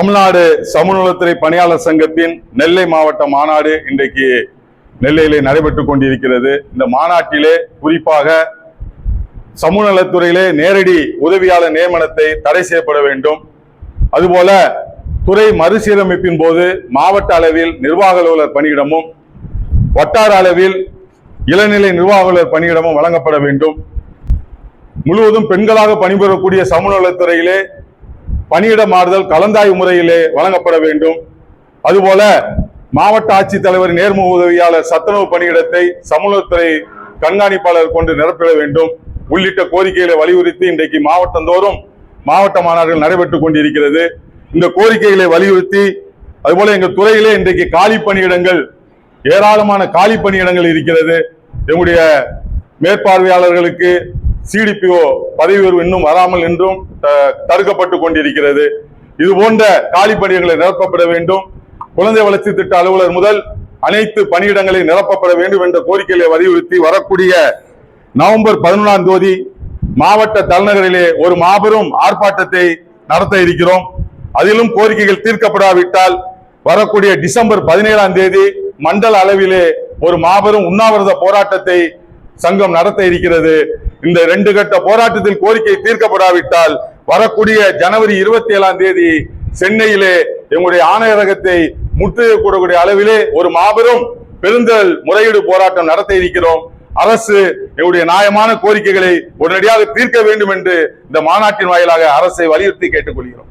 தமிழ்நாடு சமூகநலத்துறை பணியாளர் சங்கத்தின் நெல்லை மாவட்ட மாநாடு இன்றைக்கு நெல்லையிலே நடைபெற்றுக் கொண்டிருக்கிறது. இந்த மாநாட்டிலே குறிப்பாக சமூக நலத்துறையிலே நேரடி உதவியாளர் நியமனத்தை தடை செய்யப்பட வேண்டும். அதுபோல துறை மறுசீரமைப்பின் போது மாவட்ட அளவில் நிர்வாக அலுவலர் பணியிடமும் வட்டார அளவில் இளநிலை நிர்வாக அலுவலர் பணியிடமும் வழங்கப்பட வேண்டும். முழுவதும் பெண்களாக பணிபுரியக்கூடிய சமூக நலத்துறையிலே பணியிட மாறுதல் கலந்தாய்வு முறையிலே வழங்கப்பட வேண்டும். அதுபோல மாவட்ட ஆட்சித்தலைவர் நேர்முக உதவியாளர் சத்துணவு பணியிடத்தை சமூகத்துறை கண்காணிப்பாளர் கொண்டு நிரப்பிட வேண்டும் உள்ளிட்ட கோரிக்கைகளை வலியுறுத்தி இன்றைக்கு மாவட்டந்தோறும் மாவட்ட மாநாடுகள் நடைபெற்றுக் கொண்டிருக்கிறது. இந்த கோரிக்கைகளை வலியுறுத்தி அதுபோல எங்கள் துறையிலே இன்றைக்கு காலி பணியிடங்கள் ஏராளமான காலி பணியிடங்கள் இருக்கிறது. எங்களுடைய மேற்பார்வையாளர்களுக்கு சிடிபிஓ பதவி உயர்வு இன்னும் வராமல் என்றும் தடுக்கப்பட்டு கொண்டிருக்கிறது. இது போன்ற காலி பணியிடங்களை நிரப்பப்பட வேண்டும். குழந்தை வளர்ச்சி திட்ட அலுவலர் முதல் அனைத்து பணியிடங்களை நிரப்பப்பட வேண்டும் என்ற கோரிக்கைகளை வலியுறுத்தி வரக்கூடிய நவம்பர் 11ஆம் தேதி மாவட்ட தலைநகரிலே ஒரு மாபெரும் ஆர்ப்பாட்டத்தை நடத்த இருக்கிறோம். அதிலும் கோரிக்கைகள் தீர்க்கப்படாவிட்டால் வரக்கூடிய டிசம்பர் 17ஆம் தேதி மண்டல அளவிலே ஒரு மாபெரும் உண்ணாவிரத போராட்டத்தை சங்கம் நடத்த இருக்கிறது. இந்த 2 கட்ட போராட்டத்தில் கோரிக்கை தீர்க்கப்படாவிட்டால் வரக்கூடிய ஜனவரி 27ஆம் தேதி சென்னையிலே எங்களுடைய ஆணையரகத்தை முற்றுகையிடக்கூடிய அளவிலே ஒரு மாபெரும் பெருந்தல் முறையீடு போராட்டம் நடத்த இருக்கிறோம். அரசு எங்களுடைய நியாயமான கோரிக்கைகளை உடனடியாக தீர்க்க வேண்டும் என்று இந்த மாநாட்டின் வாயிலாக அரசை வலியுறுத்தி கேட்டுக்கொள்கிறோம்.